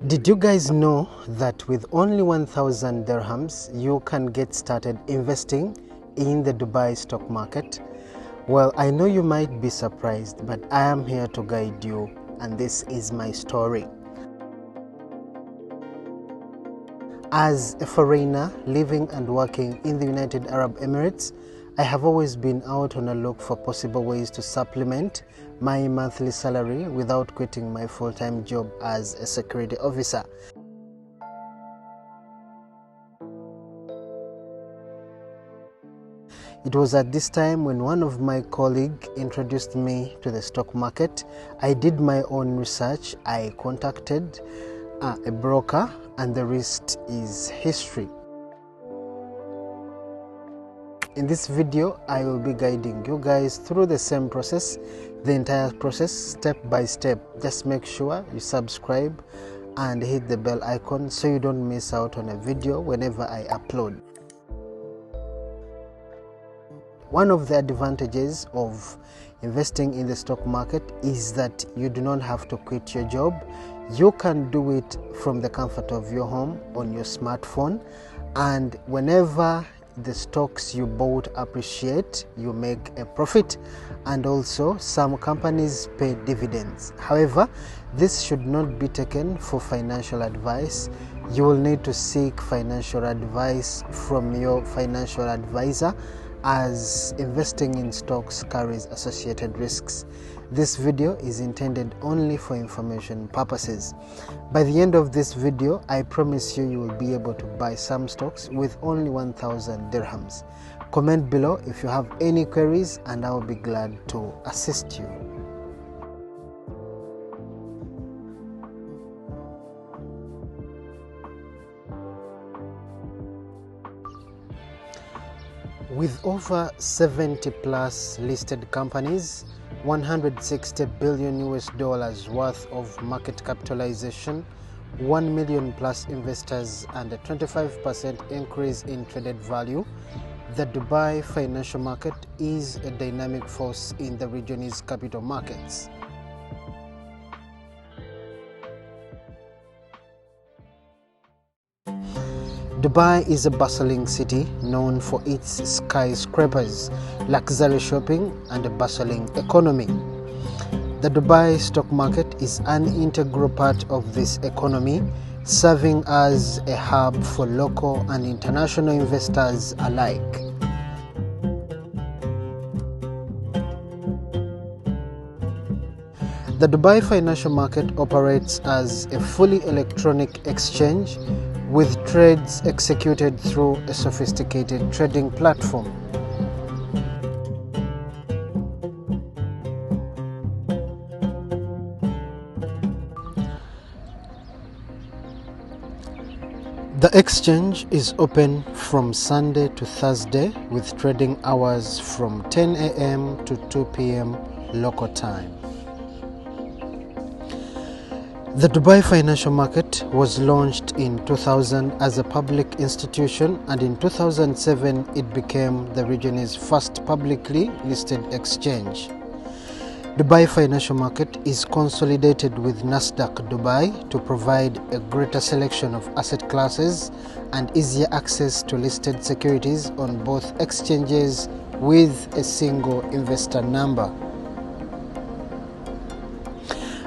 Did you guys know that with only 1,000 dirhams you can get started investing in the Dubai stock market? Well, I know you might be surprised, but I am here to guide you, and this is my story. As a foreigner living and working in the United Arab Emirates, I have always been out on a look for possible ways to supplement my monthly salary without quitting my full-time job as a security officer. It was at this time when one of my colleagues introduced me to the stock market. I did my own research. I contacted a broker, and the rest is history. In this video, I will be guiding you guys through the same process, the entire process, step by step. Just make sure you subscribe and hit the bell icon so you don't miss out on a video whenever I upload. One of the advantages of investing in the stock market is that you do not have to quit your job. You can do it from the comfort of your home on your smartphone, and whenever the stocks you bought appreciate, you make a profit, and also some companies pay dividends. However, this should not be taken for financial advice. You will need to seek financial advice from your financial advisor, as investing in stocks carries associated risks. This video is intended only for information purposes. By the end of this video, I promise you will be able to buy some stocks with only 1,000 dirhams. Comment below if you have any queries and I will be glad to assist you. With over 70 plus listed companies, 160 billion US dollars worth of market capitalization, 1 million plus investors, and a 25% increase in traded value, the Dubai financial market is a dynamic force in the region's capital markets. Dubai is a bustling city known for its skyscrapers, luxury shopping, and a bustling economy. The Dubai stock market is an integral part of this economy, serving as a hub for local and international investors alike. The Dubai financial market operates as a fully electronic exchange with trades executed through a sophisticated trading platform. The exchange is open from Sunday to Thursday with trading hours from 10 a.m. to 2 p.m. local time. The Dubai financial market was launched in 2000 as a public institution, and in 2007 it became the region's first publicly listed exchange. Dubai financial market is consolidated with Nasdaq Dubai to provide a greater selection of asset classes and easier access to listed securities on both exchanges with a single investor number.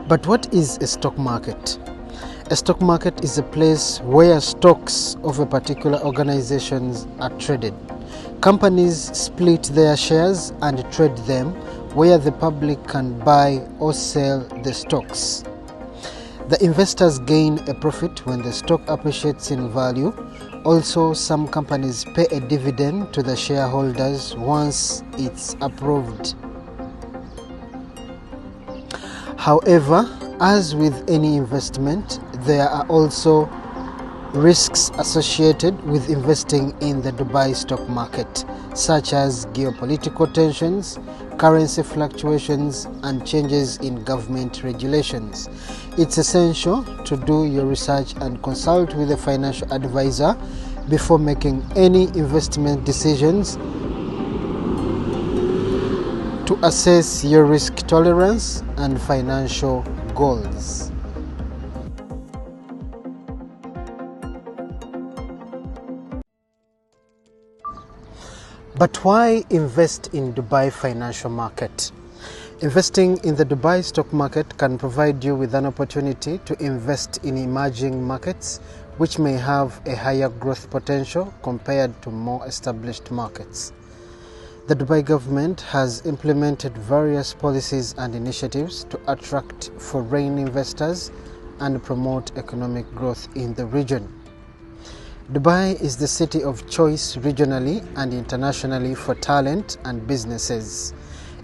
But what is a stock market? A stock market is a place where stocks of a particular organization are traded. Companies split their shares and trade them, where the public can buy or sell the stocks. The investors gain a profit when the stock appreciates in value. Also, some companies pay a dividend to the shareholders once it's approved. However, as with any investment, there are also risks associated with investing in the Dubai stock market, such as geopolitical tensions, currency fluctuations, and changes in government regulations. It's essential to do your research and consult with a financial advisor before making any investment decisions to assess your risk tolerance and financial goals. But why invest in Dubai financial market? Investing in the Dubai stock market can provide you with an opportunity to invest in emerging markets which may have a higher growth potential compared to more established markets. The Dubai government has implemented various policies and initiatives to attract foreign investors and promote economic growth in the region. Dubai is the city of choice regionally and internationally for talent and businesses.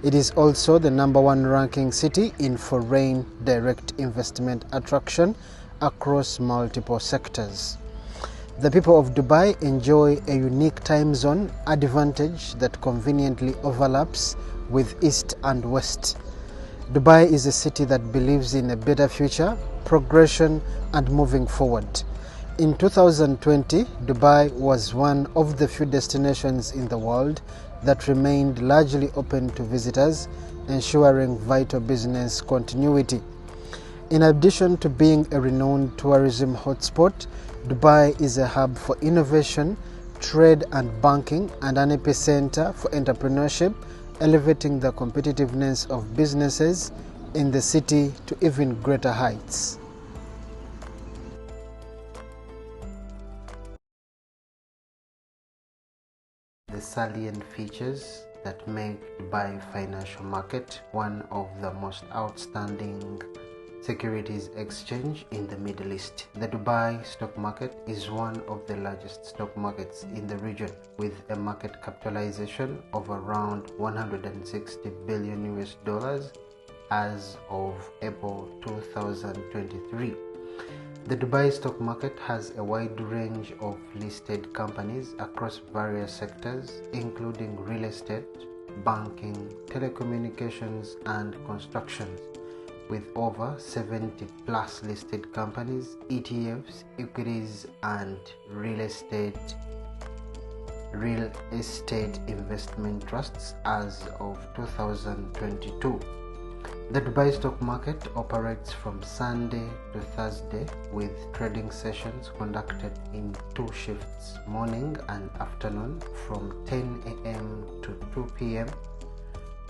It is also the #1 ranking city in foreign direct investment attraction across multiple sectors. The people of Dubai enjoy a unique time zone advantage that conveniently overlaps with East and West. Dubai is a city that believes in a better future, progression, and moving forward. In 2020, Dubai was one of the few destinations in the world that remained largely open to visitors, ensuring vital business continuity. In addition to being a renowned tourism hotspot, Dubai is a hub for innovation, trade and banking, and an epicenter for entrepreneurship, elevating the competitiveness of businesses in the city to even greater heights. The salient features that make Dubai financial market one of the most outstanding securities exchange in the Middle East. The Dubai stock market is one of the largest stock markets in the region, with a market capitalization of around 160 billion US dollars as of April 2023. The Dubai stock market has a wide range of listed companies across various sectors, including real estate, banking, telecommunications, and constructions, with over 70 plus listed companies, ETFs, equities, and real estate investment trusts as of 2022. The Dubai stock market operates from Sunday to Thursday, with trading sessions conducted in 2 shifts, morning and afternoon, from 10 a.m. to 2 p.m.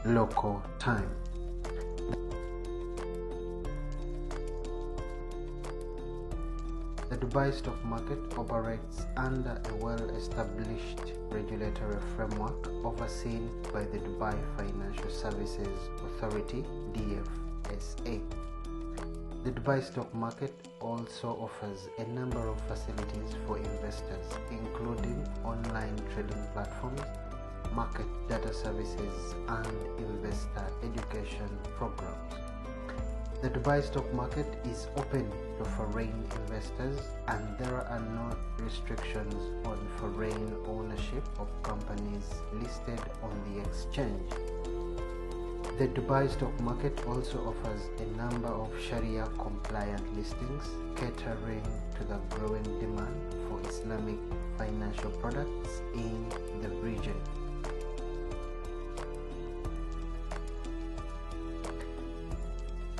local time. The Dubai stock market operates under a well-established regulatory framework overseen by the Dubai Financial Services Authority (DFSA). The Dubai stock market also offers a number of facilities for investors, including online trading platforms, market data services, and investor education programs. The Dubai stock market is open to foreign investors, and there are no restrictions on foreign ownership of companies listed on the exchange. The Dubai stock market also offers a number of Sharia compliant listings, catering to the growing demand for Islamic financial products in the region.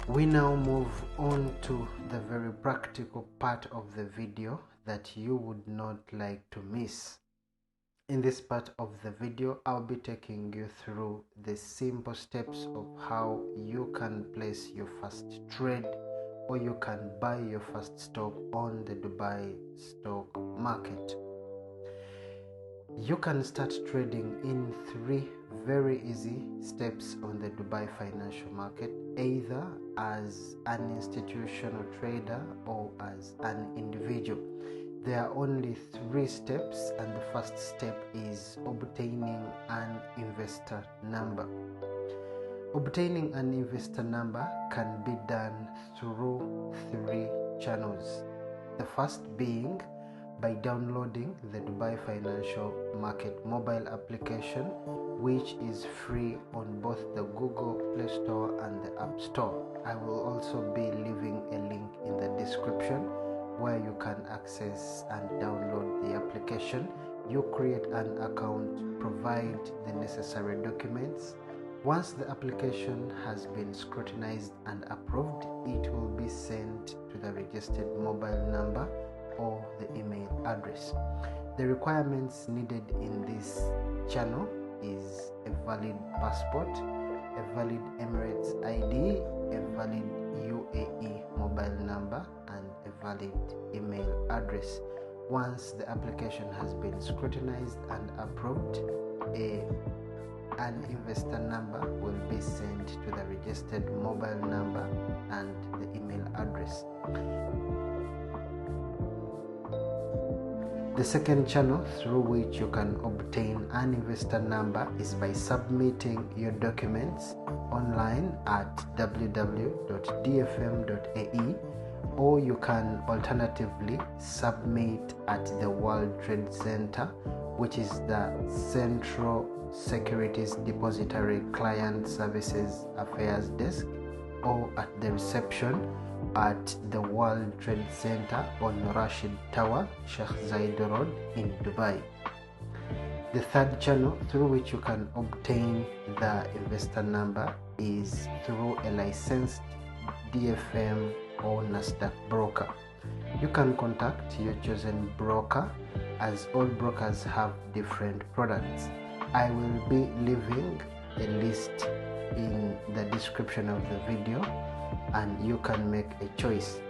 We now move on to the very practical part of the video that you would not like to miss. In this part of the video, I'll be taking you through the simple steps of how you can place your first trade, or you can buy your first stock on the Dubai stock market. You can start trading in 3 very easy steps on the Dubai financial market, either as an institutional trader or as an individual. There are only 3 steps, and the first step is obtaining an investor number. Obtaining an investor number can be done through 3 channels. The first being by downloading the Dubai Financial Market mobile application, which is free on both the Google Play Store and the App Store. I will also be leaving a link in the description where you can access and download the application. You create an account, provide the necessary documents. Once the application has been scrutinized and approved, it will be sent to the registered mobile number or the email address. The requirements needed in this channel is a valid passport, a valid Emirates ID, a valid UAE mobile number, and a valid email address. Once the application has been scrutinized and approved, an investor number will be sent to the registered mobile number and the email address. The second channel through which you can obtain an investor number is by submitting your documents online at www.dfm.ae, or you can alternatively submit at the World Trade Center, which is the Central Securities Depository Client Services Affairs Desk, or at the reception at the World Trade Center on Rashid Tower, Sheikh Zayed Road in Dubai. The third channel through which you can obtain the investor number is through a licensed DFM or Nasdaq broker. You can contact your chosen broker, as all brokers have different products. I will be leaving a list in the description of the video, and you can make a choice.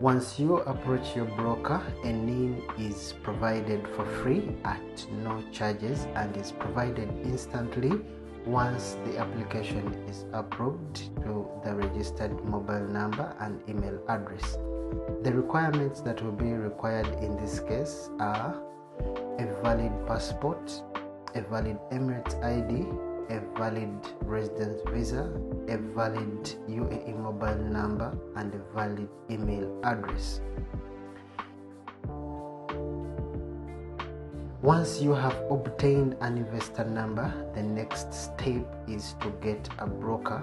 Once you approach your broker, a NIN is provided for free at no charges and is provided instantly once the application is approved to the registered mobile number and email address. The requirements that will be required in this case are a valid passport, a valid Emirates ID, a valid residence visa, a valid UAE mobile number, and a valid email address. Once you have obtained an investor number, the next step is to get a broker.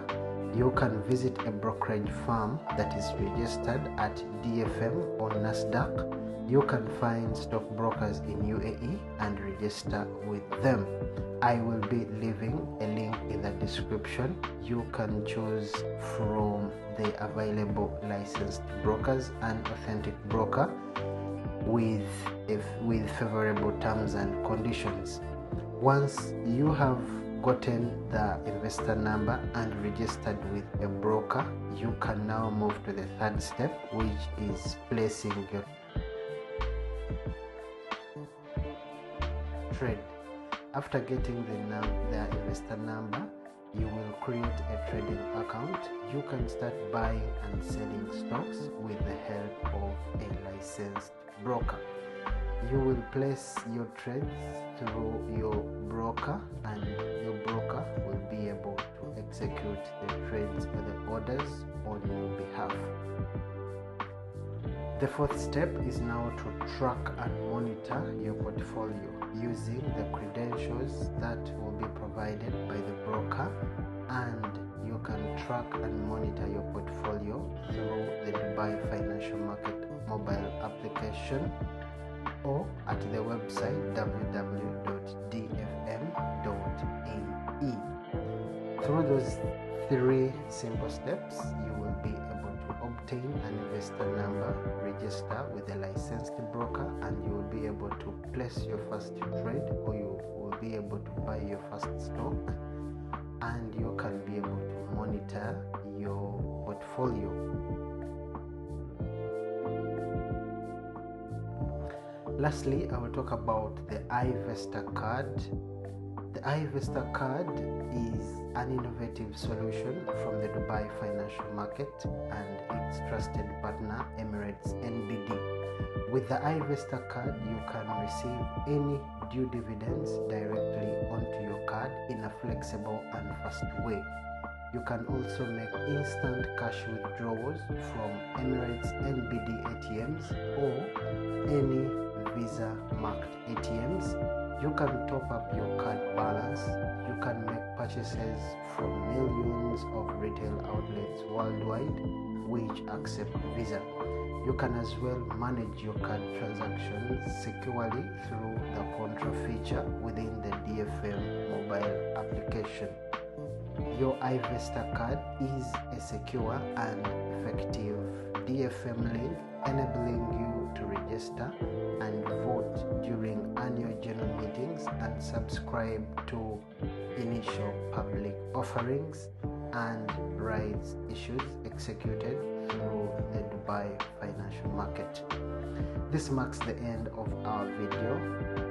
You can visit a brokerage firm that is registered at DFM or Nasdaq. You can find stockbrokers in UAE and register with them. I will be leaving a link in the description. You can choose from the available licensed brokers and authentic broker with favorable terms and conditions. Once you have gotten the investor number and registered with a broker, you can now move to the third step, which is placing your trade. After getting the investor number, you will create a trading account. You can start buying and selling stocks with the help of a licensed broker. You will place your trades through your broker, and your broker will be able to execute the trades or the orders on your behalf. The fourth step is now to track and monitor your portfolio using the credentials that will be provided by the broker, and you can track and monitor your portfolio through the Dubai Financial Market mobile application or at the website www.dfm.ae. Through those three simple steps, you will be able to obtain an investor number, register with a licensed broker, and you will be able to place your first trade, or you will be able to buy your first stock, and you can be able to monitor your portfolio. Lastly, I will talk about the iVesta card. The iVesta card is an innovative solution from the Dubai Financial Market and its trusted partner Emirates NBD. With the iVesta card, you can receive any due dividends directly onto your card in a flexible and fast way. You can also make instant cash withdrawals from Emirates NBD ATMs or any Visa marked ATMs. You can top up your card balance. You can make purchases from millions of retail outlets worldwide which accept Visa. You can as well manage your card transactions securely through the control feature within the DFM mobile application. Your iVesta card is a secure and effective DFM link enabling you to register and vote during annual general meetings and subscribe to initial public offerings and rights issues executed through the Dubai financial market. This marks the end of our video.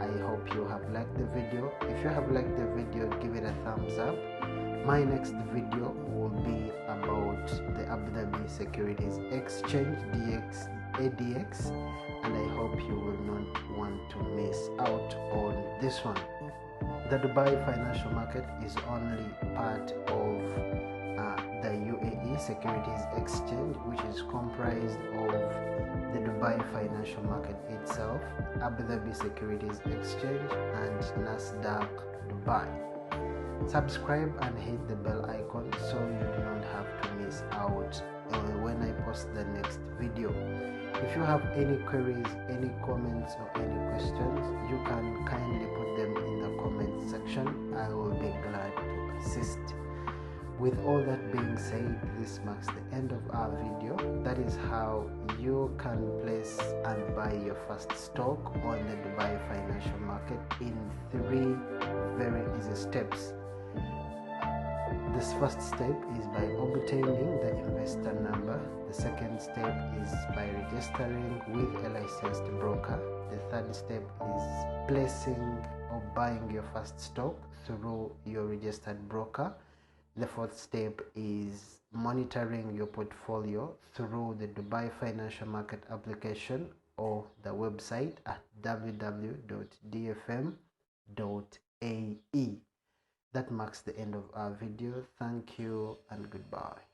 I hope you have liked the video. If you have liked the video, give it a thumbs up. My next video will be about the Abu Dhabi Securities Exchange ADX, and I hope you will not want to miss out on this one. The Dubai financial market is only part of the UAE Securities Exchange, which is comprised of the Dubai financial market itself, Abu Dhabi Securities Exchange, and Nasdaq Dubai. Subscribe and hit the bell icon so you do not have to miss out when I post the next video. If you have any queries, any comments, or any questions, you can kindly put them in the comment section. I will be glad to assist. With all that being said, this marks the end of our video. That is how you can place and buy your first stock on the Dubai financial market in 3 very easy steps. This first step is by obtaining the investor number. The second step is by registering with a licensed broker. The third step is placing or buying your first stock through your registered broker. The fourth step is monitoring your portfolio through the Dubai financial market application or the website at www.dfm.ae. That marks the end of our video. Thank you and goodbye.